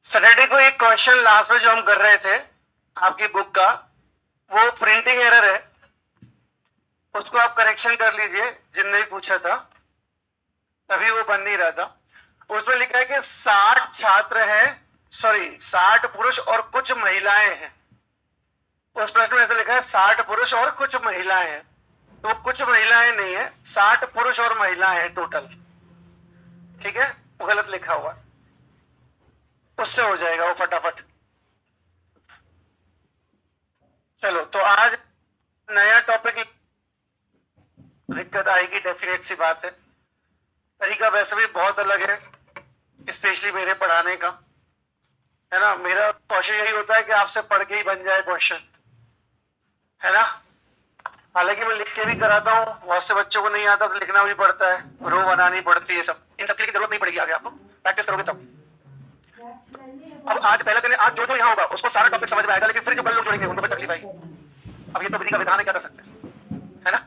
Saturday को एक question last में जो हम कर रहे थे आपकी बुक का, वो प्रिंटिंग एरर है, उसको आप करेक्शन कर लीजिए। जिनने भी पूछा था तभी वो बन नहीं रहा था। उसमें लिखा है कि 60 छात्र हैं, सॉरी 60 पुरुष और कुछ महिलाएं हैं। उस प्रश्न में ऐसा लिखा है 60 पुरुष और कुछ महिलाएं हैं, तो कुछ महिलाएं नहीं है, 60 पुरुष और महिलाएं हैं टोटल। ठीक है, वो गलत लिखा हुआ है, उससे हो जाएगा वो फटाफट। चलो तो आज नया टॉपिक, दिक्कत आएगी, डेफिनेट सी बात है। तरीका वैसे भी बहुत अलग है, स्पेशली मेरे पढ़ाने का, है ना। मेरा कोशिश यही होता है कि आपसे पढ़ के ही बन जाए क्वेश्चन, है ना। हालांकि मैं लिख के भी कराता हूँ, बहुत से बच्चों को नहीं आता तो लिखना भी पड़ता है, रो बनानी पड़ती है, सब इन सब की जरूरत नहीं पड़ेगी आगे, आपको प्रैक्टिस करोगे तब। अब आज पहले दिन, आज जो जो यहाँ होगा उसको सारा टॉपिक समझ में आएगा, लेकिन फिर जो कल लोग जुड़ेंगे उनको फिर तकलीफ आएगी। अब ये तो विधि का विधान है, क्या कर सकते हैं, है ना।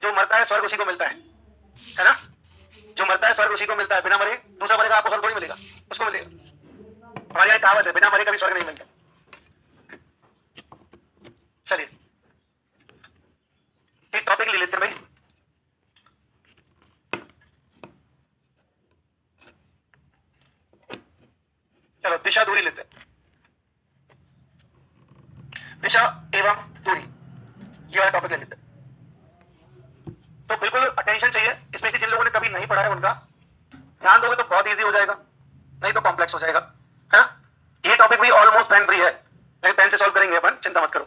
जो मरता है स्वर्ग उसी को मिलता है ना। जो मरता है स्वर्ग उसी को मिलता है, बिना मरे दूसरा मरेगा आपको स्वर्ग थोड़ी मिलेगा, उसको मिलेगा। हमारी यहाँ कहावत है, बिना मरे कभी स्वर्ग नहीं मिलता। चलिए एक टॉपिक ले लेते हैं भाई। चलो दिशा दूरी लेते हैं, दिशा एवं दूरी, ये वाला टॉपिक ले लेते हैं। तो बिल्कुल अटेंशन चाहिए, स्पेशली जिन लोगों ने कभी नहीं पढ़ा है उनका ध्यान दोगे तो बहुत इजी हो जाएगा, नहीं तो कॉम्प्लेक्स हो जाएगा, है ना। ये टॉपिक भी ऑलमोस्ट पेन फ्री है, लेकिन पेन से सॉल्व करेंगे अपन, चिंता मत करो।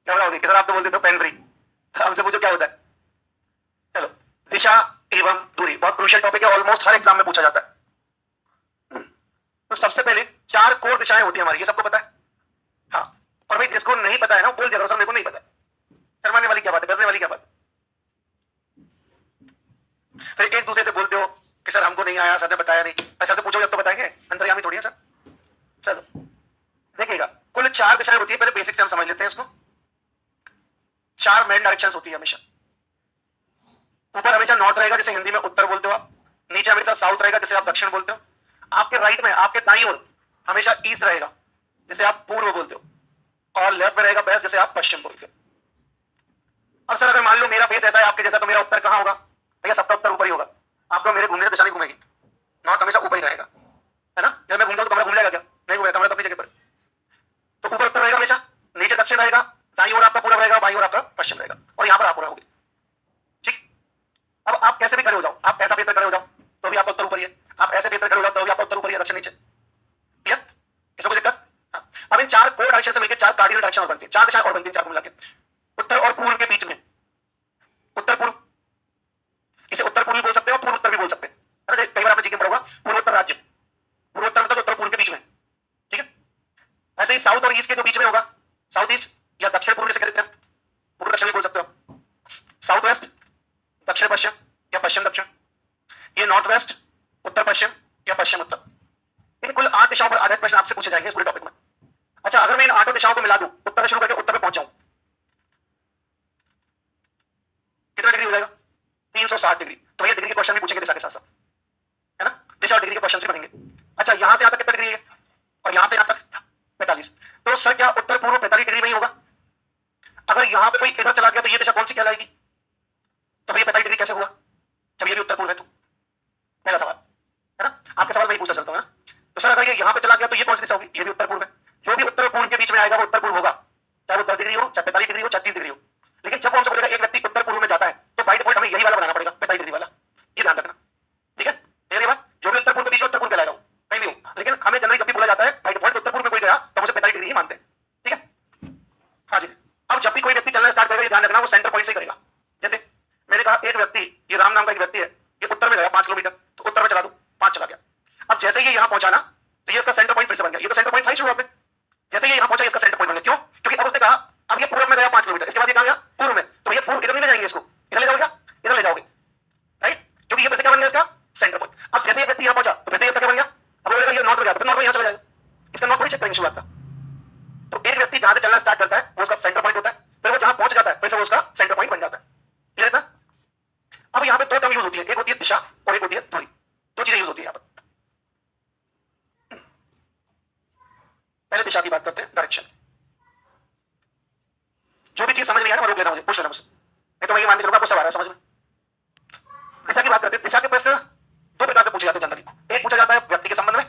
घबराओगे कि सर आप तो बोलते हो पेन फ्री, हमसे पूछो क्या होता है। चलो दिशा एवं दूरी बहुत क्रूशियल टॉपिक है, ऑलमोस्ट हर एग्जाम में पूछा जाता है। तो सबसे पहले 4 कोर दिशाएं होती है हमारी, ये सबको पता है। हाँ, और भाई जिसको नहीं पता है ना बोल दिया करो, सर मेरे को नहीं पता है। शर्माने वाली क्या बात है, डरने वाली क्या बात है। फिर एक दूसरे से बोलते हो कि सर हमको नहीं आया, सर ने बताया नहीं। सर से पूछो जब तो बताएंगे, अंतर्यामी थोड़ी है सर। चलो देखिएगा, कुल 4 दिशाएं होती है, पहले बेसिक से हम समझ लेते हैं इसको। 4 मेन डायरेक्शंस होती है हमेशा। ऊपर हमेशा नॉर्थ रहेगा, जैसे हिंदी में उत्तर बोलते हो आप। नीचे हमेशा साउथ रहेगा, जैसे आप दक्षिण बोलते हो। आपके राइट में, आपके दाईं ओर हमेशा ईस्ट रहेगा, जैसे आप पूर्व बोलते हो। और लेफ्ट में रहेगा वेस्ट, जैसे आप पश्चिम बोलते हो। अब सर अगर मान लो मेरा फेस ऐसा है आपके जैसा, तो मेरा उत्तर कहां होगा भैया? सबका उत्तर ऊपर ही होगा। आपको मेरे घूमने की दिशा नहीं घूमेगी, नॉर्थ हमेशा ऊपर ही रहेगा, है ना। जब मैं घूमता हूं तो कमरा घूम जाएगा क्या? नहीं घूमेगा, कमरा तो अपनी जगह पर। तो ऊपर उत्तर रहेगा हमेशा, नीचे दक्षिण रहेगा, दाईं ओर आपका पूर्व रहेगा, बाईं ओर आपका पश्चिम रहेगा, और यहां पर आप रहोगे। ठीक। अब आप कैसे भी खड़े हो जाओ, आप ऐसा फेस खड़े हो जाओ तो भी आपका उत्तर ऊपर ही है, आप ऐसे फेस खड़े हो जाओ तो भी आपका उत्तर ऊपर ही है, दक्षिण नीचे। क्लियर? इसमें कोई दिक्कत? अब इन 4 कोर डायरेक्शन से मिलकर 4 कार्डिनल डायरेक्शन और बनती है, 4 दिशाएं और बनती है 4 को मिला के। उत्तर और पूर्व के बीच में उत्तर पूर्व, इसे उत्तर पूर्व बोल सकते हो, पूर्व उत्तर भी बोल सकते हैं, है ना। कई बार आपने जीके में पढ़ा होगा पूर्वोत्तर राज्य, पूर्वोत्तर मतलब उत्तर पूर्व के बीच में। ठीक है, ऐसे ही साउथ और ईस्ट के तो बीच में होगा, साउथ ईस्ट या दक्षिण पूर्व से कहते हैं, पूर्व दक्षिण भी बोल सकते हो। साउथ वेस्ट दक्षिण पश्चिम या पश्चिम दक्षिण, ये नॉर्थ वेस्ट उत्तर पश्चिम या पश्चिम उत्तर। इन कुल 8 दिशाओं पर आधारित प्रश्न आपसे पूछे जाएंगे इस पूरे टॉपिक में। अच्छा, अगर मैं इन 8 दिशाओं को मिला दूं, उत्तर से शुरू करके उत्तर पे पहुंच जाऊं, कितना डिग्री हो जाएगा? 360 डिग्री। तो ये डिग्री के क्वेश्चन भी पूछेंगे दिशा के साथ साथ, है ना। दिशा और डिग्री के क्वेश्चन भी बनेंगे। अच्छा, यहां से यहां तक कितना डिग्री है और यहां से यहां तक 45। तो सर क्या उत्तर पूर्व 45 डिग्री में ही होगा? अगर यहां पे कोई इधर चला गया तो ये दिशा कौन सी कहलाएगी? तो भैया 45 डिग्री कैसे हुआ जब ये भी उत्तर पूर्व है? तो पहला सवाल, है ना। आपके सवाल वही पूछा चलता हूं, तो सर अगर ये यहां पे चला गया तो ये कौन सी दिशा होगी? ये भी उत्तर पूर्व है। जो भी उत्तर पूर्व के बीच में आएगा वो उत्तर पूर्व होगा, चाहे वो 10 डिग्री हो, चाहे 45 डिग्री हो, 36 डिग्री हो। लेकिन जब हमसे बोलेगा एक व्यक्ति उत्तर पूर्व में जाता है तो बाई डिफॉल्ट हमें यही वाला बनाना पड़ेगा, 45 डिग्री वाला। ये ध्यान रखना, ठीक है। मेरे बात, जो भी उत्तर पूर्व के बीच में उत्तर पूर्व कहलाएगा वो कहीं भी हो, लेकिन हमें जनरली जब भी बोला जाता है बाई डिफॉल्ट उत्तर पूर्व में कोई गया तो उसे 45 डिग्री ही मानते हैं, ठीक है। हाँ जी। अब जब भी कोई व्यक्ति चलना स्टार्ट करेगा, ये ध्यान रखना वो सेंटर पॉइंट से करेगा। जैसे मैंने कहा एक व्यक्ति, ये राम नाम का एक व्यक्ति है, ये उत्तर में गया 5 किलोमीटर, तो उत्तर में चला दो, 5 चला गया। अब जैसे ये यहां पहुंचा ना, तो ये इसका सेंटर पॉइंट फिर से बन गया। ये तो सेंटर पॉइंट था ही शुरुआत में, जैसे ये यहां पहुंचा इसका सेंटर पॉइंट बन गया। क्यों? क्योंकि अब उसने कहा अब ये पूर्व में गया 5 किलोमीटर, इसके बाद ये कहां गया? पूर्व में। तो ये पूर्व इधर नहीं ले जाएंगे, इसको इधर ले जाओगे, इधर ले जाओगे, राइट। क्योंकि ये फिर से क्या बन गया? इसका सेंटर पॉइंट। अब जैसे ये व्यक्ति यहां पहुंचा तो फिर से इसका क्या बन गया? अब बोलेगा ये नॉर्थ में गया तो फिर नॉर्थ में यहां चला जाएगा, इसका नॉर्थ थोड़ी चेक करेंगे शुरुआत का। तो एक व्यक्ति जहां से चलना स्टार्ट करता है वो उसका सेंटर पॉइंट होता है, फिर वो जहां पहुंच जाता है फिर से वो उसका सेंटर पॉइंट बन जाता है। क्लियर है ना? अब यहां पे 2 टर्म यूज होती है, एक होती है दिशा और एक होती है दूरी। 2 चीजें यूज होती है यहां पर। पहले दिशा की बात करते हैं, डायरेक्शन। जो भी चीज समझ नहीं आ रहा वो रोक लेना, मुझे पूछ लेना मुझसे, नहीं तो मैं ये मान के चलूंगा आपको सब आ रहा है समझ में। दिशा की बात करते हैं। दिशा के प्रश्न दो प्रकार से पूछे जाते हैं जनरली। एक पूछा जाता है व्यक्ति के संबंध में,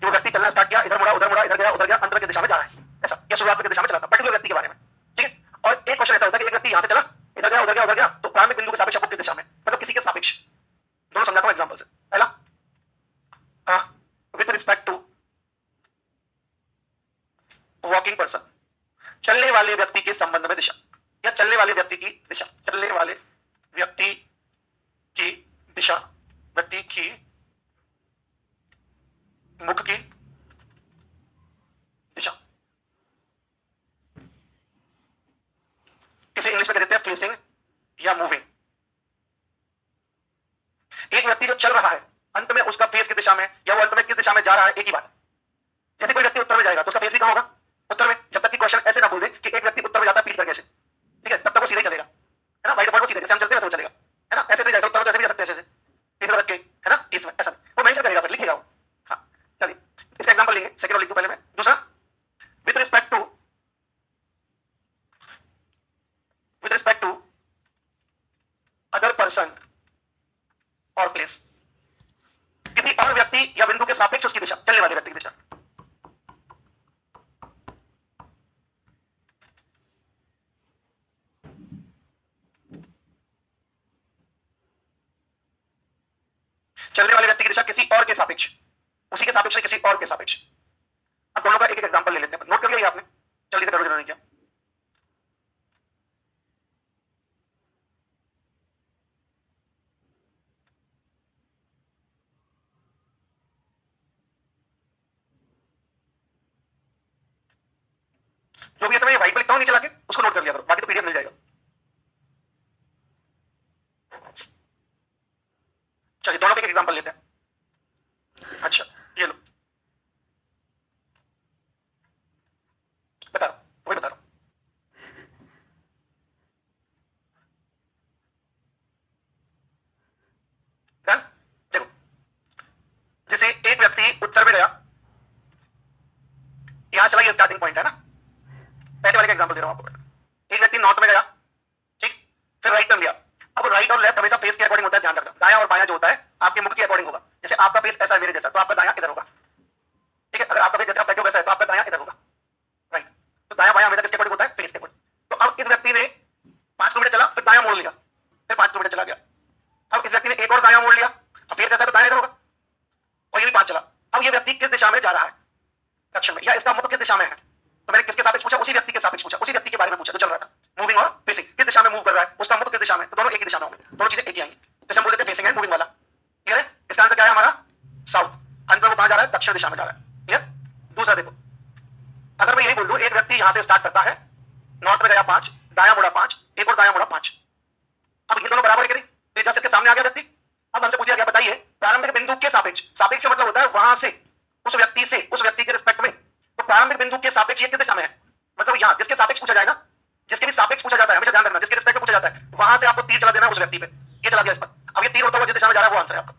जो व्यक्ति चलना स्टार्ट किया, इधर मुड़ा, इधर गया, उधर गया, अंतर की दिशा में जा रहा है, ऐसा, या शुरुआत की दिशा में चला था, पर्टिकुलर व्यक्ति के बारे में, ठीक है। और एक क्वेश्चन ऐसा होता है कि एक व्यक्ति यहां से चला, इधर गया, उधर गया, उधर गया, तो प्रारंभिक बिंदु के सापेक्ष किस दिशा में, मतलब किसी के सापेक्ष। दोनों समझाता हूं एग्जांपल से। पहला, with respect to walking person, चलने वाले व्यक्ति के संबंध में दिशा, या चलने वाले व्यक्ति की दिशा, चलने वाले व्यक्ति की दिशा, व्यक्ति की मुख की दिशा, इसे इंग्लिश में कहते हैं फेसिंग या मूविंग। एक व्यक्ति जो चल रहा है, अंत में उसका फेस की दिशा में, या वो अंत में किस दिशा में जा रहा है, एक ही बात। जैसे कोई व्यक्ति उत्तर में जाएगा तो उसका फेस भी कहां होगा, उत्तर में। जब तक कि क्वेश्चन ऐसे ना बोल दे कि एक व्यक्ति उत्तर में जाता है पीठ करके ऐसे, ठीक है, तब तक वो सीधे चलेगा, है ना, वाइट बॉल को सीधे, जैसे हम चलते हैं वैसे वो चलेगा, है ना, ऐसे जाएगा, उत्तर जैसे भी जा सकते हैं, ऐसे पीठ रख के, है ना, ईस्ट में, ऐसा वो मेंशन करेगा, फिर लिखेगा वो। हाँ, चलिए इसका एग्जांपल लेंगे, सेकंड लिख दो पहले में। दूसरा, with respect to other person और प्लेस, किसी और व्यक्ति या बिंदु के सापेक्ष उसकी दिशा, चलने वाले व्यक्ति की दिशा। चलने वाले व्यक्ति की दिशा किसी और के सापेक्ष, उसी के सापेक्ष किसी और के सापेक्ष। अब दोनों का एक एक एग्जांपल ले लेते हैं, नोट कर लिया आपने, जल्दी से करो जिन्होंने किया। जो भी समय व्हाइट पे लिखता हूं नीचे लाके उसको नोट कर लिया करो, बाकी तो पीडीएफ मिल जाएगा। चलिए दोनों के एक एग्जांपल लेते हैं। अच्छा ये लो, बता रहा हूं, वही बता रहा हूं। डन। देखो, जैसे एक व्यक्ति उत्तर में गया, यहां चला, ये स्टार्टिंग पॉइंट है ना, पहले वाले का एग्जांपल दे रहा हूं आपको। एक व्यक्ति नॉर्थ में गया, ठीक, फिर राइट टर्न लिया। अब राइट और लेफ्ट हमेशा फेस के अकॉर्डिंग होता है, ध्यान रखना। दायां और बायां जो होता है आपके मुख के अकॉर्डिंग होगा। जैसे आपका फेस ऐसा है मेरे जैसा, तो आपका दायां इधर होगा, ठीक है। अगर आपका फेस जैसे आप बैठे हो वैसा है तो आपका दायां इधर होगा, राइट। तो दायां बायां हमेशा किसके अकॉर्डिंग होता है, फेस के अकॉर्डिंग। तो अब इस व्यक्ति ने 5 किलोमीटर चला, फिर दायां मोड़ लिया, फिर 5 किलोमीटर चला गया। अब इस व्यक्ति ने एक और दायां मोड़ लिया, अब फेस ऐसा तो दायां इधर होगा, और ये भी 5 चला। अब ये व्यक्ति किस दिशा में जा रहा है, दक्षिण में, या इसका मुख किस दिशा में है। तो मैंने किसके सापेक्ष पूछा, उसी व्यक्ति के सापेक्ष पूछा, उसी व्यक्ति के बारे में पूछा जो चल रहा था, मूविंग और फेसिंग, किस दिशा में मूव कर रहा है, उसका मुख किस दिशा में, तो दोनों एक ही दिशा में होंगे, दोनों चीजें एक ही आएंगी। जैसे हम बोल देते हैं फेसिंग है मूविंग वाला, क्लियर है। इसका आंसर क्या है हमारा, साउथ। अंत में वो कहां जा रहा है, दक्षिण दिशा में जा रहा है, क्लियर। दूसरा देखो, अगर मैं यही बोल दूं एक व्यक्ति यहां से स्टार्ट करता है, नॉर्थ में गया 5, दायां मुड़ा 5, एक और दायां मुड़ा 5। अब ये दोनों बराबर करी, जैसे इसके सामने आ गया व्यक्ति। अब हमसे पूछ लिया गया, बताइए प्रारंभिक बिंदु के सापेक्ष, सापेक्ष मतलब होता है वहां से, उस व्यक्ति से, उस व्यक्ति के रिस्पेक्ट में, तो प्रारंभिक बिंदु के सापेक्ष ये किस दिशा में है, मतलब यहां जिसके सापेक्ष पूछा जाएगा, जिसके भी सापेक्ष पूछा जाता है, हमेशा ध्यान रखना, जिसके रिस्पेक्ट में पूछा जाता है वहां से आपको तीर चला देना उस व्यक्ति पे। ये चला दिया इस पर, अब ये तीर होता हुआ जिस दिशा में जा रहा है वो आंसर है आपका,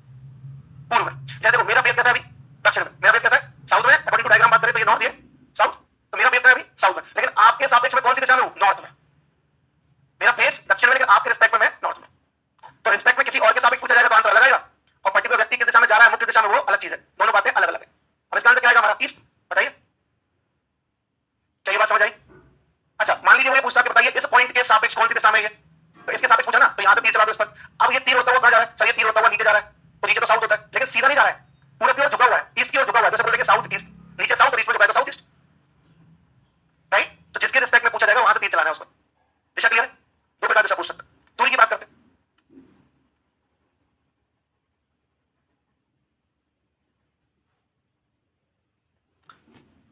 पूर्व में। जैसे देखो मेरा फेस कैसा है अभी, दक्षिण में, मेरा फेस कैसा है, साउथ में। अकॉर्डिंग टू डायग्राम बात करें तो ये नॉर्थ, ये साउथ, तो मेरा फेस है अभी साउथ में। लेकिन आपके सापेक्ष में कौन सी दिशा में हूं, नॉर्थ में। मेरा फेस दक्षिण में, लेकिन आपके रिस्पेक्ट में मैं नॉर्थ में। तो रिस्पेक्ट में किसी और के सापेक्ष पूछा जाएगा तो आंसर अलग आएगा, और पर्टिकुलर व्यक्ति किस दिशा में जा रहा है, मुख्य दिशा में, वो अलग चीज है। दोनों बातें अलग अलग है। अब इसका आंसर क्या आएगा हमारा, ईस्ट। बताइए क्या ये बात समझ आई। अच्छा मान लीजिए वो पूछता कि बताइए इस पॉइंट के सापेक्ष कौन सी दिशा में है, तो इसके सापेक्ष पूछा ना, तो यहां पे तीर चला दो इस पर। अब ये तीर होता हुआ कहां जा रहा है, सर ये तीर होता हुआ नीचे जा रहा है, तो नीचे तो साउथ होता है, लेकिन सीधा नहीं जा रहा है, पूरा की ओर झुका हुआ है, ईस्ट की ओर झुका हुआ है, तो बोलेंगे साउथ ईस्ट। नीचे साउथ और ईस्ट में झुका है तो साउथ ईस्ट, राइट। तो जिसके रिस्पेक्ट में पूछा जाएगा वहां से तीर चलाना है उसको। दिशा क्लियर है, दो प्रकार दिशा पूछ सकते हैं। दूरी की बात करते हैं,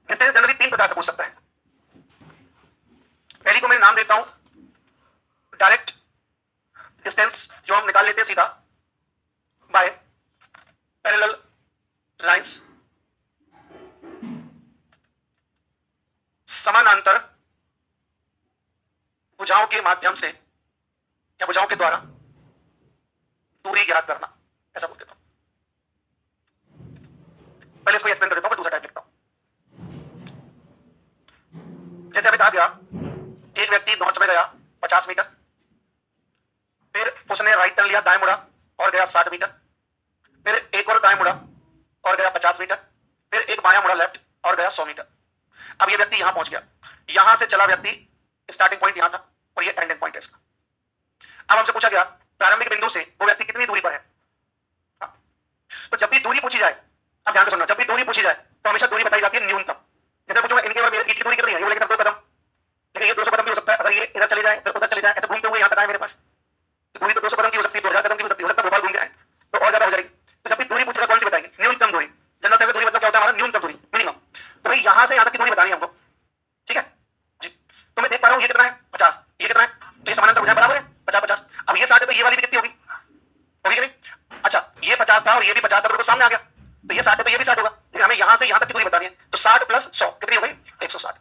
डिस्टेंस जनरली 3 प्रकार से पूछ सकता है। पहली को मैं नाम देता हूं डायरेक्ट डिस्टेंस, जो हम निकाल लेते हैं सीधा बाय पैरेलल लाइंस, समानांतर भुजाओं के माध्यम से या भुजाओं के द्वारा दूरी ज्ञात करना, ऐसा बोल देता हूं। पहले इसको एक्सप्लेन कर देता हूं, फिर दूसरा टाइप लिखता हूं। 50 मीटर, फिर उसने राइट टर्न लिया, दाएं मुड़ा और गया 60 मीटर, फिर एक और दाएं मुड़ा और गया 50 मीटर, फिर एक बायां मुड़ा लेफ्ट और गया 100 मीटर। अब ये व्यक्ति यहां पहुंच गया, यहां से चला व्यक्ति, स्टार्टिंग पॉइंट यहां था और ये एंडिंग पॉइंट है इसका। अब हमसे पूछा गया प्रारंभिक बिंदु से वो व्यक्ति कितनी दूरी पर है। तो जब भी दूरी पूछी जाए, अब ध्यान से सुनना, जब भी दूरी पूछी जाए तो हमेशा दूरी बताई जाती है न्यूनतम। जैसे पूछूंगा इनके और मेरे बीच की दूरी कितनी है, ये बोलेगा 2 कदम, लेकिन ये 200 कदम भी हो सकता है, अगर ये इधर चले जाए फिर उधर चले जाए, ऐसे घूमते हुए यहां तक आए मेरे पास, तो दूरी तो 200 कदम की हो सकती है, 2000 कदम की हो सकती है, भोपाल घूम के आए तो और ज्यादा हो जाएगी। तो जब भी दूरी पूछेगा कौन सी बताएंगे, न्यूनतम दूरी। जनरल सेंस दूरी मतलब क्या होता है हमारा, न्यूनतम दूरी, मिनिमम। तो भाई यहां से यहां तक की दूरी बतानी है हमको, ठीक है जी। तो मैं देख पा रहा हूं ये कितना है 50, ये कितना है, तो ये समानांतर भुजाएं बराबर है 50 50। अब ये 60 है तो ये वाली भी कितनी होगी, होगी कि नहीं। अच्छा ये 50 था और ये भी 50 था, तो सामने आ गया, तो ये 60 है तो ये भी 60 होगा, लेकिन हमें यहां से यहां तक की दूरी बतानी है। तो 60 प्लस 100 कितनी हो गई, 160।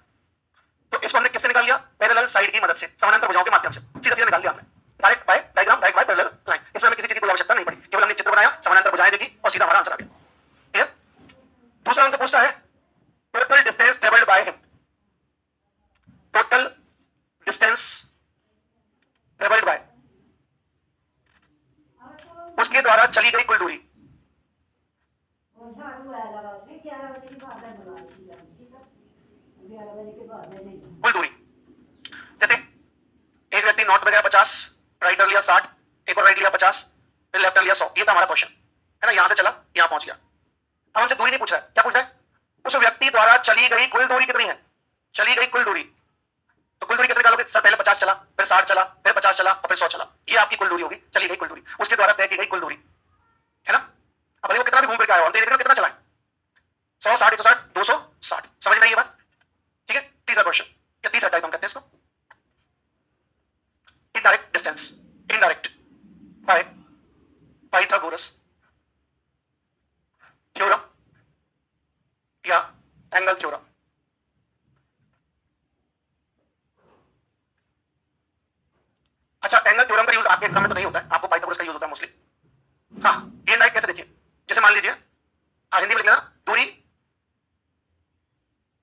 तो इसको हमने किससे निकाल लिया, पैरेलल साइड की मदद से, समानांतर भुजाओं के माध्यम से सीधा सीधा निकाल लिया हमने, direct by diagram, direct by parallel line. इसमें हमें किसी चीज की कोई आवश्यकता नहीं पड़ी, केवल हमने चित्र बनाया, समानांतर भुजाएं देखी और सीधा हमारा आंसर आ गया। क्लियर। दूसरा हमसे पूछता है total distance travelled by him, total distance travelled by, उसके द्वारा चली गई कुल दूरी, कुल दूरी। जैसे एक व्यक्ति नॉर्थ में गया 50, राइट टर्न लिया 60, एक और राइट लिया 50, फिर लेफ्ट टर्न लिया 100, ये था हमारा क्वेश्चन, है ना। यहां से चला यहां पहुंच गया। अब हमसे दूरी नहीं पूछ रहा है, क्या पूछ रहा है, उस व्यक्ति द्वारा चली गई कुल दूरी कितनी है, चली गई कुल दूरी। तो कुल दूरी कैसे निकालोगे, सर पहले 50 चला, फिर 60 चला, फिर 50 चला और फिर 100 चला, ये आपकी कुल दूरी होगी, चली गई कुल दूरी, उसके द्वारा तय की गई कुल दूरी, है ना। अब भले वो कितना भी घूम फिर के आया, हम तो ये देख रहे हैं कितना चला है, 100 60 160 260, समझ में आई ये बात, ठीक है। तीसरा क्वेश्चन या तीसरा टाइप हम कहते हैं इसको indirect distance, indirect by Pythagoras theorem या एंगल थ्योरम। अच्छा एंगल थ्योरम का यूज आपके एग्जाम में तो नहीं होता है, आपको पाइथागोरस का यूज होता है मोस्टली। हाँ ये इनडायरेक्ट कैसे देखिए, जैसे मान लीजिए हिंदी में लिख लेना, दूरी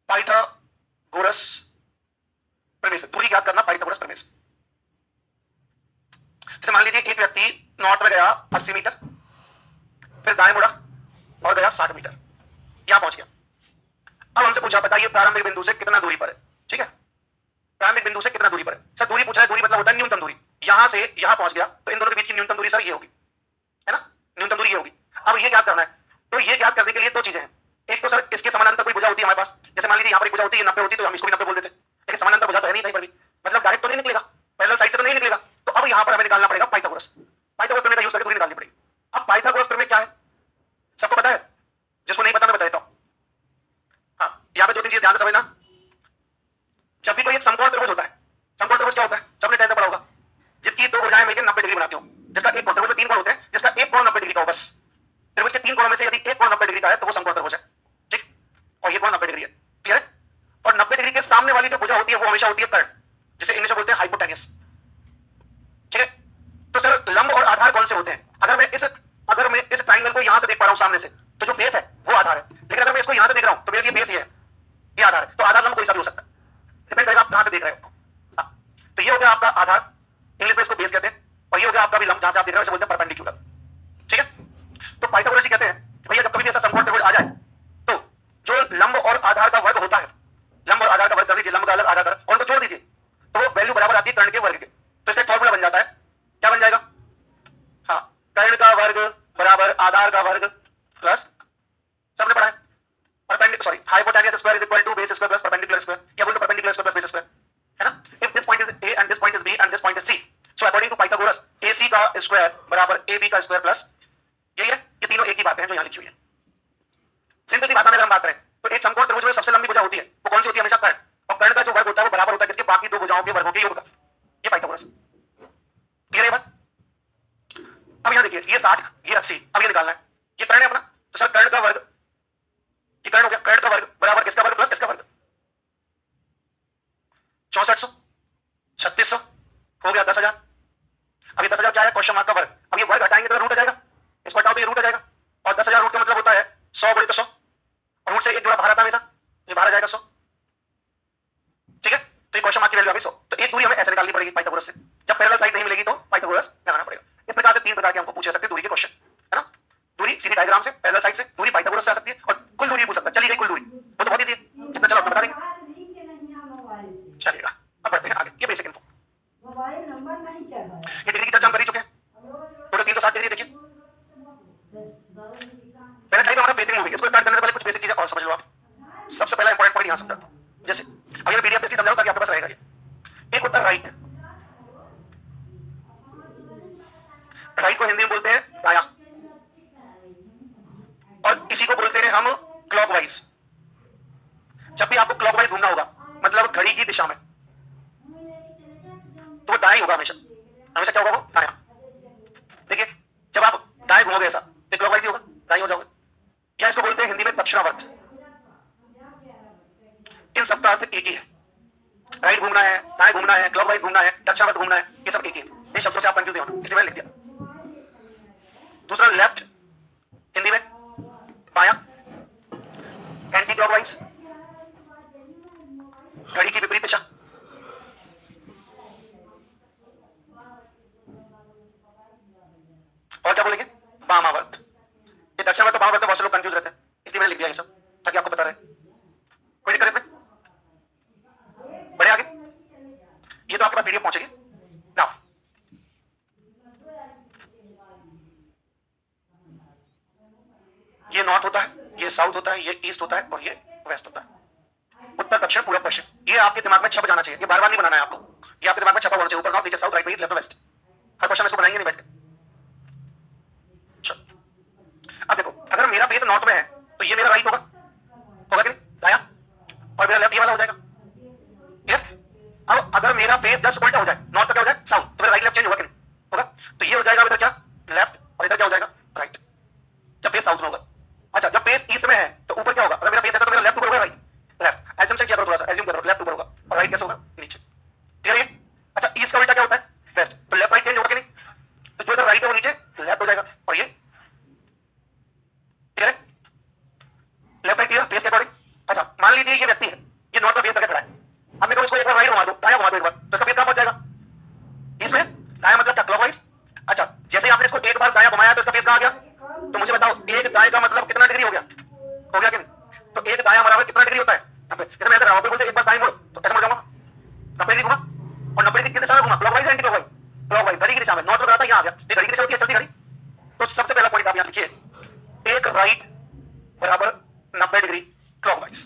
पाइथागोरस प्रमेय से, दूरी ज्ञात करना पाइथागोरस प्रमेय से। जैसे मान लीजिए एक व्यक्ति नॉर्थ में गया 80 मीटर, फिर दाएं मुड़ा और गया 60 मीटर, यहां पहुंच गया। अब हमसे पूछा बताइए प्रारंभिक बिंदु से कितना दूरी पर है, ठीक है, प्रारंभिक बिंदु से कितना दूरी पर है। सर दूरी पूछा है, दूरी मतलब होता है न्यूनतम दूरी, यहां से यहां पहुंच गया, तो इन दोनों के बीच की न्यूनतम दूरी सर ये होगी, है ना, न्यूनतम दूरी ये होगी। अब ये ज्ञात करना है, तो ये ज्ञात करने के लिए दो चीजें हैं, एक तो सर इसके समानांतर कोई भुजा होती है हमारे पास, जैसे मान लीजिए यहाँ पर भुजा होती है 90 होती तो हम इसको भी 90 बोल देते, लेकिन समानांतर भुजा तो है नहीं कहीं पर भी, मतलब डायरेक्ट तो नहीं निकलेगा, पैरेलल साइड से तो नहीं निकलेगा। तो अब यहाँ पर हमें निकालना पड़ेगा पाइथागोरस, पाइथागोरस प्रमेय का यूज करके दूरी निकालनी पड़ेगी। अब पाइथागोरस प्रमेय क्या है, सबको पता है, जिसको नहीं पता मैं बता देता हूं। हाँ यहाँ पे दो तीन चीज ध्यान से समझना, जब भी कोई एक समकोण त्रिभुज होता है, समकोण त्रिभुज क्या होता है, सबने 10th में पढ़ा होगा, जिसकी दो भुजाएं मिलकर 90 डिग्री बनाती हो, जिसका एक कोण, त्रिभुज में 3 कोण होते हैं, जिसका एक कोण 90 डिग्री का हो, बस त्रिभुज के 3 कोणों में से यदि एक कोण 90 डिग्री का है तो वो समकोण त्रिभुज है, ठीक, और ये कोण 90 डिग्री है, क्लियर है। और 90 डिग्री के सामने वाली जो भुजा होती है वो हमेशा होती है कर्ण, जिसे इंग्लिश में बोलते हैं हाइपोटेन्यूस, ठीक है। तो सर लंब और आधार कौन से होते हैं, अगर मैं इस ट्राइंगल को यहां से देख पा रहा हूं सामने से, तो जो बेस है वो आधार है, लेकिन अगर मैं इसको यहां से देख रहा हूं तो मेरे लिए बेस ये है, ये आधार है। तो आधार लंब कोई सा भी हो सकता है, डिपेंड करेगा आप कहां से देख रहे हो। तो ये हो गया आपका आधार, इंग्लिश में इसको बेस कहते हैं, और ये हो गया आपका भी लंब, जहां से आप देख रहे हो इसे बोलते हैं परपेंडिकुलर, ठीक है। तो पाइथागोरस जी कहते हैं कि भैया जब कभी भी ऐसा समकोण त्रिभुज आ जाए तो जो लंब और आधार का वर्ग होता है, लंब और आधार का वर्ग कर लीजिए, लंब का अलग आधार का और उनको जोड़ दीजिए, तो वो वैल्यू बराबर आती है कर्ण के वर्ग के। तो इसका फॉर्मूला बन जाता है, क्या बन जाएगा, हाँ कर्ण का वर्ग बराबर आधार का वर्ग प्लस, सबने पढ़ा है, perpendicular sorry hypotenuse square is equal to base square plus perpendicular square, या बोलते perpendicular square plus base square, है ना। If this point is A and this point is B and this point is C, so according to Pythagoras AC का square बराबर AB का square plus, यही है, ये तीनों एक ही बात है जो यहां लिखी हुई है। सिंपल सी भाषा में अगर हम बात करें तो एक समकोण त्रिभुज में सबसे लंबी भुजा होती है वो कौन सी होती है, हमेशा कर्ण, और कर्ण का जो वर्ग होता है वो बराबर होता है किसके, बाकी दो भुजाओं के वर्गों के योग का, ये पाइथागोरस, क्लियर है बात। अब यहां देखिए ये 60 ये 80, अब ये निकालना है, ये कर्ण है अपना, तो सर कर्ण का वर्ग, ये कर्ण हो गया, कर्ण का वर्ग बराबर किसका वर्ग प्लस किसका वर्ग, 6400 3600 हो गया 10,000। अब ये 10,000 क्या है, क्वेश्चन मार्क का वर्ग, अब ये वर्ग हटाएंगे तो रूट आ जाएगा, इसको हटाओ तो ये रूट आ जाएगा, और 10,000 रूट का मतलब होता है 100 गुणित 100, और रूट से एक जुड़ा बाहर आता है हमेशा, ये बाहर आ जाएगा 100, ठीक है। तो ये क्वेश्चन मार्क की वैल्यू आ गई 100। तो एक दूरी हमें ऐसे निकालनी पड़ेगी पाइथागोरस पाइथागोरस से। जब पैरेलल साइड नहीं मिलेगी तो पाइथागोरस लगाना पड़ेगा। इस प्रकार से 3 प्रकार के हमको पूछे सकते हैं दूरी के क्वेश्चन, है ना। दूरी सीधी डायग्राम से, पैरेलल साइड से, दूरी पाइथागोरस से आ सकती है और कुल दूरी पूछ सकता है। चली गई कुल दूरी, वो तो बहुत इजी है, कितना चला आपको बता देंगे, चलेगा। अब बढ़ते हैं आगे, ये बेसिक इन्फो। मोबाइल नंबर नहीं चढ़ा, ये डिग्री की चर्चा हम कर ही चुके हैं। टोटल 360 डिग्री देखिए। पहले चाहिए तो हमारा बेसिक मूवी, इसको स्टार्ट करने से पहले कुछ बेसिक चीजें और समझ लो आप। सबसे पहला इंपॉर्टेंट पॉइंट यहां समझाता हूं। जैसे अब ये पीडीएफ इसलिए समझाऊं ताकि आपके पास रहेगा ये। एक होता है राइट, राइट को हिंदी में बोलते हैं दाया, और इसी को बोलते हैं हम क्लॉकवाइज। जब भी आपको क्लॉकवाइज घूमना होगा, मतलब घड़ी की दिशा में, तो वो दाएं होगा हमेशा। हमेशा क्या होगा, वो दाया। देखिए जब आप दाएं घूमोगे ऐसा तो क्लॉकवाइज ही होगा, दाएं हो जाओगे। या इसको बोलते हैं हिंदी में दक्षिणावर्त। इन सब का अर्थ एक ही है। राइट घूमना है, दाएं घूमना है, क्लॉकवाइज घूमना है, दक्षिणावर्त घूमना है, ये सब एक ही है। इन शब्दों से आप कंफ्यूज नहीं होना, इसलिए मैंने लिख दिया। दूसरा लेफ्ट, हिंदी में बाया, एंटी क्लॉकवाइज, घड़ी की विपरीत दिशा। और क्या बोलेंगे, वामावर्त। ये दक्षिणावर्त और वामावर्त में बहुत से लोग कंफ्यूज रहते हैं, इसलिए मैंने लिख दिया ये सब ताकि आपको पता रहे। कोई दिक्कत इसमें, बढ़े आगे। ये तो आपके पास पीडीएफ पहुंचेगी ना। ये नॉर्थ होता है, ये साउथ होता है, ये ईस्ट होता है और ये वेस्ट होता है। उत्तर दक्षिण पूर्व पश्चिम, ये आपके दिमाग में छप जाना चाहिए। ये बार बार नहीं बनाना है आपको, ये आपके दिमाग में छपा होना चाहिए। ऊपर नॉर्थ, नीचे south, right east, left west. हर क्वेश्चन में इसको बनाएंगे नहीं बैठ के। अब देखो, अगर मेरा फेस नॉर्थ में है तो ये मेरा राइट होगा, होगा कि नहीं, दाया, और मेरा लेफ्ट ये वाला हो जाएगा। क्लियर। अब अगर मेरा फेस जस्ट उल्टा हो जाए, नॉर्थ का क्या हो जाए, साउथ, तो मेरा राइट लेफ्ट चेंज होगा कि नहीं, होगा। तो ये हो जाएगा इधर क्या, लेफ्ट, और इधर क्या हो जाएगा, राइट, जब फेस साउथ में होगा। अच्छा, जब फेस ईस्ट में है तो ऊपर क्या होगा, अगर मेरा फेस ऐसा तो मेरा लेफ्ट ऊपर होगा, राइट लेफ्ट। एज्यूम से क्या करो, थोड़ा सा एज्यूम करो, लेफ्ट ऊपर होगा और राइट कैसे होगा, नीचे। क्लियर है। अच्छा, ईस्ट का उल्टा क्या होता है, वेस्ट, तो लेफ्ट राइट चेंज होगा कि नहीं, तो जो इधर राइट है वो नीचे लेफ्ट हो जाएगा, और ये क्लियर है, लेफ्ट राइट क्लियर, फेस के अकॉर्डिंग। अच्छा, मान लीजिए ये व्यक्ति है, ये नॉर्थ का फेस करके खड़ा है। अब मेरे को इसको एक बार राइट घुमा दो, दाया घुमा दो एक बार, तो इसका फेस कहां पहुंच जाएगा, इसमें। दाया मतलब क्या, क्लॉकवाइज। अच्छा, जैसे आपने इसको एक बार दाया घुमाया तो इसका फेस कहां गया, तो मुझे बताओ एक दाएं का मतलब कितना डिग्री हो गया, हो गया कि नहीं। तो एक दाया बराबर कितना डिग्री होता है, 90। जैसे मैं ऐसे रावण बोलते एक बार दाएं मुड़ो तो ऐसे मुड़ जाऊंगा, 90 डिग्री घुमा। और 90 डिग्री किस दिशा में घुमा, क्लॉकवाइज एंटी क्लॉकवाइज, क्लॉकवाइज, घड़ी की दिशा में। नॉर्थ में था, यहां आ गया, ये घड़ी की दिशा होती है, चलती घड़ी। तो सबसे पहला पॉइंट आप यहां लिखिए, एक राइट बराबर 90 डिग्री क्लॉकवाइज।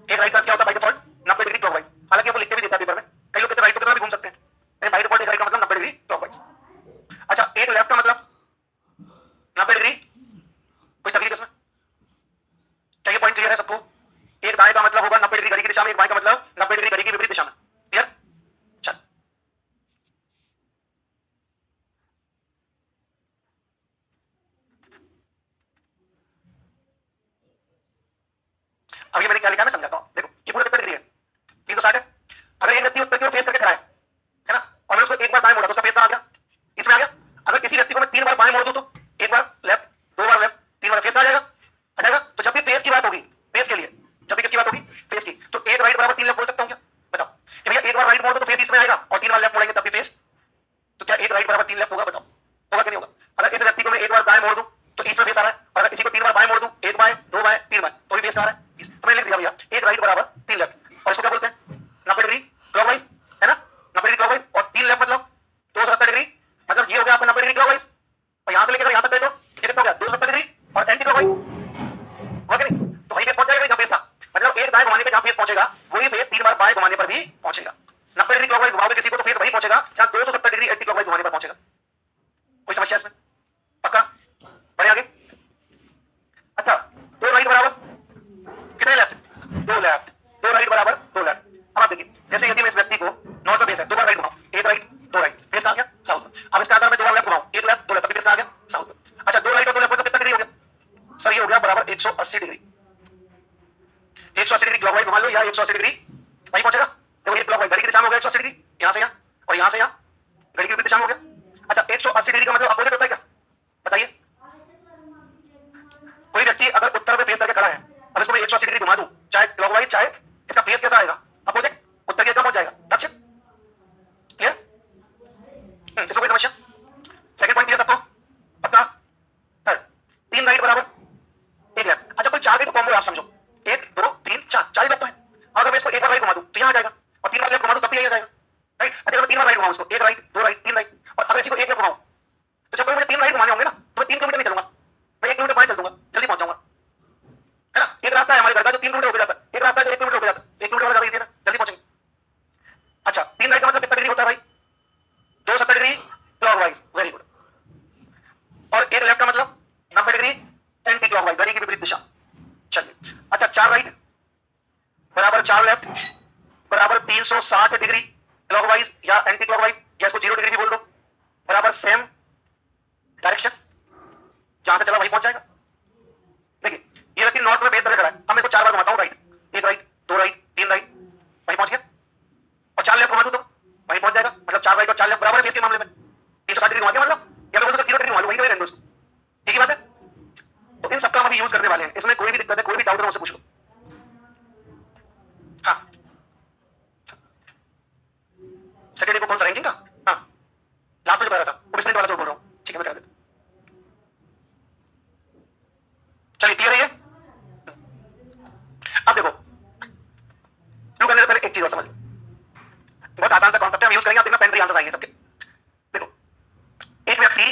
एक राइट का क्या होता है बाय डिफॉल्ट, 90 डिग्री क्लॉकवाइज। हालांकि वो लिखते भी देता है पेपर में, कई लोग कहते हैं राइट को कितना भी घूम सकते हैं, लेकिन बाय डिफॉल्ट एक राइट का मतलब 90 डिग्री क्लॉकवाइज। अच्छा, एक लेफ्ट का मतलब 90 डिग्री, कोई तकलीफ इसमें, क्या ये पॉइंट क्लियर है सबको। एक दाएं का मतलब होगा 90 डिग्री घड़ी की दिशा में, एक बाएं का मतलब 90 डिग्री घड़ी की विपरीत दिशा में। क्लियर। चल, अब ये मैंने क्या लिखा है मैं समझाता हूं। देखो, ये पूरा कितना डिग्री है, 360 है। अगर एक व्यक्ति उत्तर की ओर फेस करके खड़ा है ना, और मैं उसको एक बार दाएं मोड़ा तो उसका फेस कहां आ गया, इसमें आ गया। अगर किसी व्यक्ति को मैं 3 बार बाएं मोड़ दूं तो एक बार लेफ्ट, 2 बार लेफ्ट, 3 बार फेस आ जाएगा, आ जाएगा। तो जब भी फेस की बात होगी, फेस के लिए जब भी किसकी बात होगी, फेस की, तो एक राइट बराबर 3 लेफ्ट बोल सकता हूं क्या, बताओ। कि भैया एक बार राइट मोड़ दो तो फेस इसमें आएगा, और 3 बार लेफ्ट मोड़ेंगे तब भी फेस, तो क्या एक राइट बराबर 3 लेफ्ट होगा, बताओ, होगा कि नहीं होगा। अगर इस व्यक्ति को मैं एक बार दाएं मोड़ दूं तो ईस्ट में फेस आ रहा है, और अगर किसी को 3 बार बाएं मोड़ दूं, एक बाएं, 2 बाएं, 3 बाएं, तो भी फेस आ रहा है। तो मैंने लिख दिया भैया, एक राइट बराबर 3 लेफ्ट, और इसको क्या बोलते हैं, 90 डिग्री क्लॉकवाइज, है ना। 90 डिग्री क्लॉकवाइज और 3 लेफ्ट मतलब 270 डिग्री, मतलब ये हो गया आपका 90 डिग्री क्लॉकवाइज। और यहां से लेकर यहां तक देखो, ये कितना हो गया, 270 डिग्री और एंटी क्लॉकवाइज, होगा कि नहीं। तो वही फेस पहुंच जाएगा जहां फेस था, मतलब एक दाएं घुमाने पे जहां फेस पहुंचेगा वही फेस 3 बार बाएं घुमाने पर भी पहुंचेगा। 90 डिग्री क्लॉकवाइज घुमाओगे किसी को तो फेस वही पहुंचेगा जहां 270 डिग्री एंटी क्लॉकवाइज घुमाने पर पहुंचेगा। कोई समस्या इसमें, पक्का। बढ़े आगे। अच्छा, 2 राइट बराबर कितने लेफ्ट, 2 लेफ्ट, 2 राइट बराबर 2 लेफ्ट। अब आप देखिए, जैसे यदि मैं इस व्यक्ति को नॉर्थ में फेस है, 2 बार राइट घुमाऊं, एक राइट 2 राइट, फेस आ गया साउथ में। अब इसका आधार में 2 बार लेफ्ट घुमाऊं, एक लेफ्ट 2 लेफ्ट, फेस आ गया साउथ में। अच्छा, 2 राइट और 2 लेफ्ट मतलब कितना डिग्री हो गया सर, ये हो गया बराबर 180 डिग्री। 180 डिग्री क्लॉकवाइज घुमा लो या 180 डिग्री वही पहुंचेगा। देखो ये क्लॉकवाइज घड़ी की दिशा में हो गया 180 डिग्री, यहां से यहां और यहां से यहां घड़ी की विपरीत दिशा में हो गया। अच्छा, 180 डिग्री का मतलब अपोजिट होता है क्या, बताइए। कोई व्यक्ति अगर उत्तर में फेस करके खड़ा है, अब इसको मैं 180 डिग्री घुमा दूं, चाहे क्लॉकवाइज चाहे, इसका फेस कैसा आएगा, अपोजिट। उत्तर की तरफ पहुंच जाएगा, दक्षिण। क्लियर। क्लियर सबको? पक्का? थर्ड, 3 राइट बराबर 1 लेफ्ट। अच्छा कोई 4 गई तो कॉम्बो आप समझो, 1 2 3 4, 4 ही लेफ्ट है। अगर मैं इसको एक बार राइट घुमा दूं तो यहाँ आ जाएगा, और 3 बार लेफ्ट घुमा दूं तब भी यही आ जाएगा, राइट? अच्छा अगर 3 बार राइट घुमाऊं इसको, 1 राइट 2 राइट 3 राइट, और अगर इसी को 1 लेफ्ट घुमाऊं तो जब मुझे 3 राइट घुमाने होंगे ना तो मैं 3 किलोमीटर नहीं चलूंगा, मैं 1 किलोमीटर बाहर चल दूंगा, जल्दी पहुंच जाऊंगा, है ना? एक रास्ता है हमारे घर का जो 3 किलोमीटर हो जाता है, एक रास्ता है जो 1 किलोमीटर हो जाता है, 1 किलोमीटर वाला इजी है ना, जल्दी पहुंचेंगे। अच्छा 3 राइट का मतलब कितना डिग्री होता है भाई? 270 डिग्री क्लॉकवाइज, वेरी गुड। और 1 लेफ्ट का मतलब 90 डिग्री एंटी क्लॉकवाइज, घड़ी की विपरीत दिशा। चलिए अच्छा 4 राइट बराबर 4 लेफ्ट बराबर 360 डिग्री क्लॉकवाइज या एंटी क्लॉकवाइज, या इसको 0 डिग्री भी बोल दो, बराबर सेम डायरेक्शन, जहां से चला वहीं पहुंच जाएगा। देखिए ये व्यक्ति नॉर्थ में फेस करके खड़ा है, अब मैं इसको 4 बार घुमाता हूं, राइट 1 राइट 2 राइट 3 राइट, वहीं पहुंच गया। और 4 लेफ्ट घुमा दूं तो वहीं पहुंच जाएगा, मतलब 4 राइट और 4 लेफ्ट बराबर है फेस के मामले में, 360 डिग्री घुमा दिया मतलब, या मैं बोलूं तो 0 डिग्री घुमा लूं, वहीं पे रहने दो इसको, ठीक है बात है? तो इन सबका हम अभी यूज करने वाले हैं, इसमें कोई भी दिक्कत है कोई भी डाउट है मुझसे पूछ लो। हाँ सैटरडे को कौन सा रैंकिंग का? हाँ लास्ट में जो बताया था वो स्प्रिंट वाला जो बोल रहा हूँ, ठीक है मैं करा देता। चलिए क्लियर है ये? अब देखो शुरू करने से पहले एक चीज और समझ लो, बहुत आसान सा कॉन्सेप्ट है, हम यूज करेंगे, आप देखना पेन पे आंसर आएंगे सबके। देखो एक व्यक्ति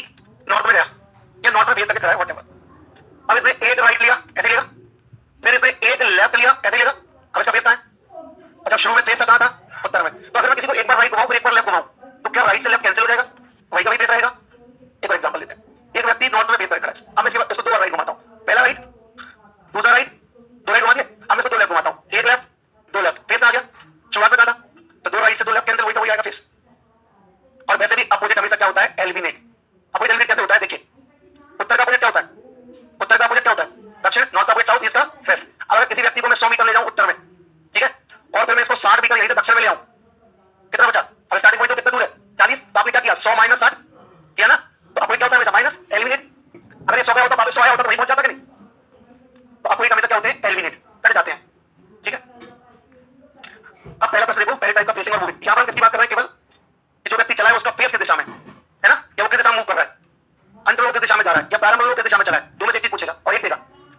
नॉर्थ में गया, या नॉर्थ में फेस करके खड़ा है व्हाटएवर, अब इसने एक राइट लिया ऐसे लेगा, फिर इसने एक लेफ्ट लिया ऐसे लेगा, अब इसका फेस कहां है? अच्छा शुरू में फेस कहां था? उत्तर में, तो अगर मैं किसी को एक बार राइट घुमाऊं फिर एक बार लेफ्ट घुमाऊं तो क्या राइट से लेफ्ट कैंसिल हो जाएगा? वही का वही फेस रहेगा। एक और एग्जांपल लेते हैं, एक व्यक्ति नॉर्थ में फेस करके खड़ा है, अब मैं इसको 2 बार राइट घुमाता हूं, पहला राइट दूसरा राइट, 2 राइट घुमा दिया, अब मैं इसको 2 लेफ्ट घुमाता हूं, 1 लेफ्ट 2 लेफ्ट, फेस आ गया, शुरुआत में कहा था तो 2 राइट से 2 लेफ्ट कैंसिल, वही का वही आएगा फेस। और वैसे भी अपोजिट हमेशा क्या होता है? एलिमिनेट। अपोजिट एलिमिनेट कैसे होता है? देखिए उत्तर का अपोजिट क्या होता है? उत्तर का अपोजिट क्या होता है? दक्षिण, नॉर्थ का अपोजिट साउथ, ईस्ट का वेस्ट। अगर किसी व्यक्ति को मैं 100 मीटर ले जाऊं उत्तर में, ठीक है, और फिर मैं इसको 60 मीटर यहीं से दक्षिण में ले आऊं, कितना बचा? अब स्टार्टिंग पॉइंट तो कितना दूर है? 40, तो आपने क्या किया? 100 माइनस 60 किया ना, तो अपोजिट क्या होता है? हमेशा माइनस, एलिमिनेट। अगर ये 100 का होता वापस 100 आया होता तो वहीं पहुंच जाता कि नहीं? तो अपोजिट हमेशा क्या होते हैं? एलिमिनेट, कट जाते हैं, ठीक है। अब पहला प्रश्न देखो, पहले टाइप का फेसिंग और मूविंग, यहां पर किसकी बात कर रहे हैं? केवल जो व्यक्ति चला है उसका फेस किस दिशा में है ना, या वो किस दिशा में मूव कर रहा है, अंतरोग किस दिशा में जा रहा है या प्रारंभ किस दिशा में चला है, दोनों से एक चीज पूछेगा और एक देगा,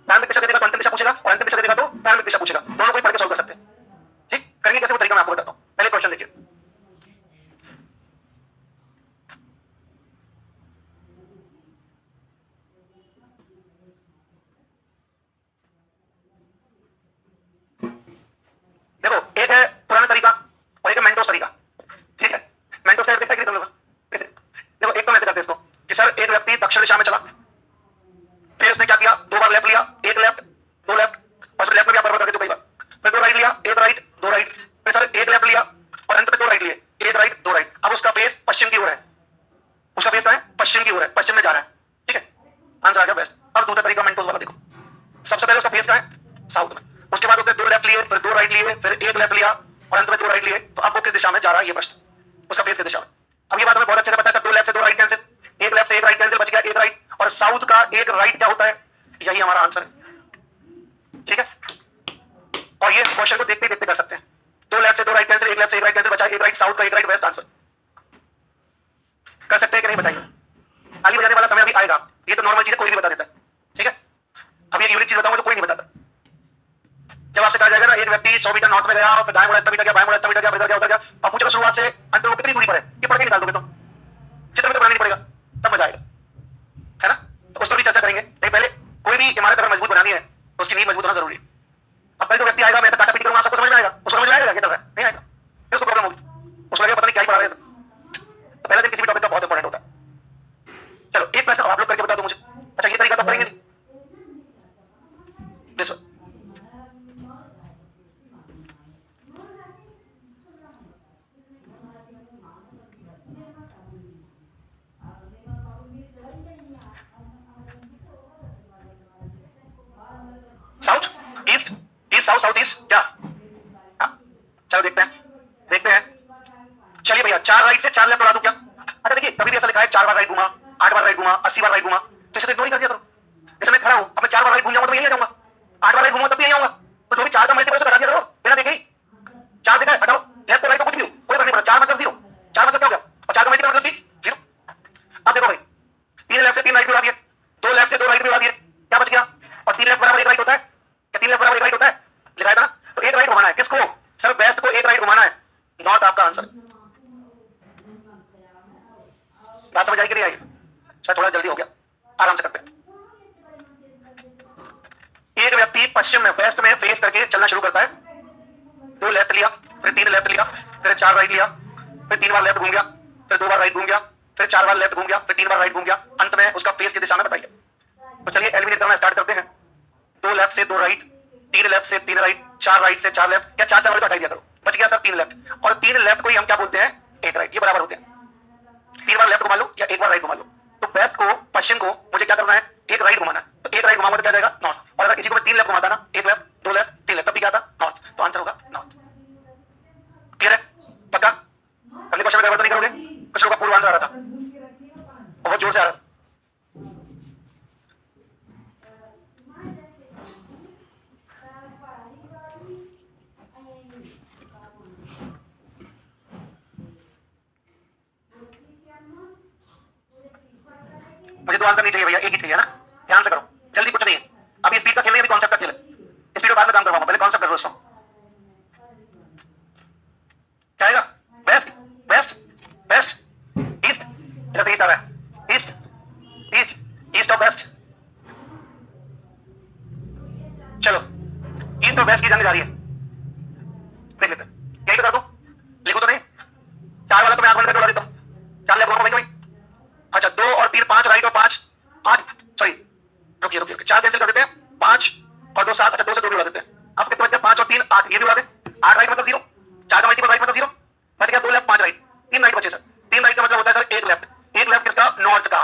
प्रारंभिक दिशा देगा तो अंतिम दिशा पूछेगा, और अंतिम दिशा देगा तो प्रारंभिक दिशा पूछेगा, दोनों को पढ़ के सॉल्व कर सकते हैं, ठीक? करेंगे कैसे वो तरीका मैं आपको बताता हूं। पहले क्वेश्चन देखिए, देखो एक है पुराना तरीका और एक है मेंटोस तरीका, ठीक है? मेंटोस का देखा कि तुम लोग देखो, एक तो मैं करते इसको कि सर एक व्यक्ति दक्षिण दिशा में चला, फिर उसने क्या किया? 2 बार लेफ्ट लिया, 1 लेफ्ट 2 लेफ्ट, और फिर लेफ्ट में भी आप बराबर करके 2 कई बार, फिर 2 राइट लिया, 1 राइट 2 राइट, फिर सर 1 लेफ्ट लिया और अंत में 2 राइट लिए, 1 राइट 2 राइट। अब उसका फेस पश्चिम की ओर है, उसका फेस है पश्चिम की ओर है, पश्चिम में जा रहा है, ठीक है? आंसर आ गया वेस्ट। अब दूसरा तरीका मेंटोस वाला देखो, सबसे पहले उसका फेस का है साउथ में, उसके बाद उसने 2 लेफ्ट लिए, फिर 2 राइट लिए, फिर 1 लेफ्ट लिया और अंत में 2 राइट लिए, तो अब वो किस दिशा में जा रहा है ये प्रश्न, उसका फेस किस दिशा में। अब ये बात हमें बहुत अच्छे से पता है, 2 लेफ्ट से 2 राइट कैंसिल, 1 लेफ्ट से 1 राइट कैंसिल, बच गया 1 राइट, और साउथ का 1 राइट क्या होता है? यही हमारा आंसर है, ठीक है? और ये क्वेश्चन को देखते देखते कर सकते हैं, 2 लेफ्ट से 2 राइट कैंसिल, 1 लेफ्ट से 1 राइट कैंसिल, बचा 1 राइट साउथ का 1 राइट वेस्ट, आंसर कर सकते हैं कि नहीं बताइए? ताली बजाने वाला समय अभी आएगा, ये तो नॉर्मल चीज कोई भी बता देता है, ठीक है? अब ये यूनिक चीज बताऊंगा तो कोई नहीं बताता। जब आपसे कहा जाएगा ना एक व्यक्ति 100 मीटर नॉर्थ में गया और फिर दाएं मुड़ा इतना मीटर गया, बाएं मुड़ा इतना मीटर गया, इधर गया उधर गया, आप पूछोगे शुरुआत से अंत में कितनी दूरी पर है, ये पढ़ के निकाल दोगे तो चित्र में तो बनाना नहीं पड़ेगा, तब मजा आएगा, है ना? तो उस पर भी चर्चा करेंगे, लेकिन पहले कोई भी इमारत अगर मजबूत बनानी है तो उसकी नींव मजबूत होना जरूरी है। अब पहले जो व्यक्ति आएगा मैं तो काटा पीटी करूंगा, सबको समझ में आएगा, उसको समझ में आएगा क्या नहीं आएगा, फिर उसको प्रॉब्लम होगी, उसको लगेगा पता नहीं क्या ही पढ़ा रहे हैं। तो पहला दिन किसी भी टॉपिक का बहुत इंपॉर्टेंट होता है। चलो एक प्रश्न आप लोग करके बता दो मुझे, अच्छा ये तरीका तो करेंगे नहीं, south east, east south south east क्या? हाँ चलो देखते हैं देखते हैं। चलिए भैया 4 राइट से 4 लेफ्ट बढ़ा दूं क्या? अच्छा देखिए कभी भी ऐसा लिखा है 4 बार राइट घुमा, 8 बार राइट घुमा, 80 बार राइट घुमा, तो इसे तो इग्नोर ही कर दिया करो। जैसे मैं खड़ा हूं, अब मैं 4 बार राइट घूम जाऊंगा तो यही आ जाऊंगा, 8 बार राइट घूमूंगा तब भी यही आऊंगा, तो जो भी 4 का मल्टीपल से घटा दिया करो बिना देखे ही। 4 देखा है हटाओ, लेफ्ट राइट को कुछ भी हो कोई फर्क नहीं पड़ता, 4 मतलब 0, 4 मतलब क्या हो गया, और 4 का मल्टीपल मतलब भी 0। अब देखो भाई राइट भी उड़ा दिए, 2 लेफ्ट से 2 राइट भी उड़ा दिए, क्या बच गया? और 3 लेफ्ट बराबर 1 राइट होता है क्या? 3 लेफ्ट बराबर 1 राइट होता है, लिखाया था ना? तो 1 राइट घुमाना है किसको? सर वेस्ट को 1 राइट घुमाना है, नॉर्थ आपका आंसर। बात समझ आई कि नहीं आई? सर थोड़ा जल्दी हो गया, आराम से करते हैं। एक व्यक्ति पश्चिम में वेस्ट में फेस करके चलना शुरू करता है, 2 लेफ्ट लिया, फिर 3 लेफ्ट लिया, फिर 4 राइट लिया, फिर 3 बार लेफ्ट घूम गया, फिर 2 बार राइट घूम गया, फिर 4 बार लेफ्ट घूम गया, फिर 3 बार राइट घूम गया, अंत में उसका फेस किस दिशा में बताइए। तो चलिए एलिमिनेट करना स्टार्ट करते हैं। 2 लेफ्ट से 2 राइट, 3 लेफ्ट से 3 राइट, 4 राइट से 4 लेफ्ट, या 4 वाले तो हटा दिया करो, बच गया सर 3 लेफ्ट। और 3 लेफ्ट को ही हम क्या बोलते हैं? 1 राइट। ये बराबर होते हैं, 3 बार लेफ्ट घुमा लो या 1 बार राइट घुमा लो। तो वेस्ट को, पश्चिम को मुझे क्या करना है? 1 राइट घुमाना है, तो 1 राइट घुमाऊंगा तो क्या जाएगा? नॉर्थ। और अगर किसी को मैं 3 लेफ्ट घुमाता ना, 1 लेफ्ट 2 लेफ्ट 3 लेफ्ट, तब भी क्या था? नॉर्थ। तो आंसर होगा नॉर्थ। क्लियर है? पक्का? अगले क्वेश्चन में गड़बड़ तो नहीं करोगे? कुछ लोगों का पूर्व आंसर आ रहा था, बहुत जोर से आ रहा था। मुझे 2 आंसर नहीं चाहिए भैया, एक ही चाहिए ना, ध्यान से करो, जल्दी कुछ नहीं है। अभी स्पीड का खेल नहीं, अभी कॉन्सेप्ट का खेल है। स्पीड में बाद में काम करवाऊंगा, पहले कॉन्सेप्ट कर लो इसको। क्या आएगा? वेस्ट, वेस्ट, वेस्ट, ईस्ट, इधर से ईस्ट आ रहा है, ईस्ट, ईस्ट, ईस्ट और वेस्ट। चलो ईस्ट और वेस्ट की जंग जा रही है, देख लेते हैं। यही तो कर दो, लिखो तो नहीं, 4 वाला तो मैं आंख बंद करके उड़ा देता हूँ। 4 लेफ्ट भाई, अच्छा 2 और 3 5 राइट और 5 8, सॉरी रुकिए रुकिए, 4 कैंसिल कर देते हैं, 5 और 2 7, अच्छा 2 से 2 भी उड़ा देते हैं। अब कितने बच गए? 5 और 3 8, ये भी उड़ा दे। 8 राइट मतलब 0, 4 का मल्टीपल राइट मतलब 0, बच गया 2 लेफ्ट 5 राइट, 3 राइट बचे सर। 3 राइट का मतलब होता है सर 1 लेफ्ट। 1 लेफ्ट किसका? नॉर्थ का।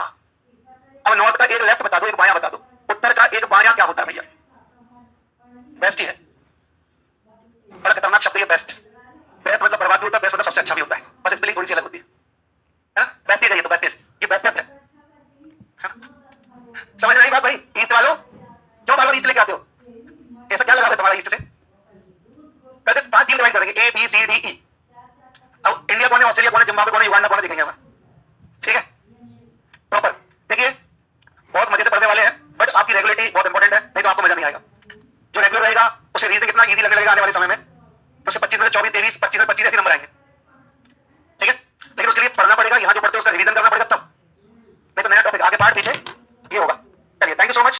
अब नॉर्थ का 1 लेफ्ट बता दो, 1 बायां बता दो। उत्तर का 1 बायां क्या होता है भैया? बेस्ट ही है, बड़ा खतरनाक शब्द है बेस्ट। बेस्ट मतलब बर्बाद भी होता है, बेस्ट मतलब सबसे अच्छा भी होता है, बस स्पेलिंग थोड़ी सी अलग होती है ना? बेस्ट ही चाहिए तो बेस्ट, ये बेस्ट है। समझ में आई बात भाई? ईस्ट वालों क्यों बार बार ईस्ट लेके आते हो? ऐसा क्या लगा है तुम्हारा ईस्ट से? कैसे 5 टीम डिवाइड करेंगे, A B C D E. अब इंडिया कौन है, ऑस्ट्रेलिया कौन है, जिम्बाब्वे कौन है, युगांडा कौन है, देखेंगे हम, ठीक है? प्रॉपर देखिए, बहुत मजे से पढ़ने वाले हैं, बट आपकी रेगुलरिटी बहुत इंपॉर्टेंट है, नहीं तो आपको मजा नहीं आएगा। जो रेगुलर रहेगा उसे रीजनिंग कितना इजी लगने लगेगा आने वाले समय में, तो उसे 25 में 24 23 25 में 25 ऐसे नंबर आएंगे, ठीक है? लेकिन उसके लिए पढ़ना पड़ेगा, यहाँ जो पढ़ते हो उसका रिवीजन करना पड़ेगा तब, नहीं तो नया टॉपिक आगे पार्ट पीछे ये होगा। चलिए थैंक यू सो मच।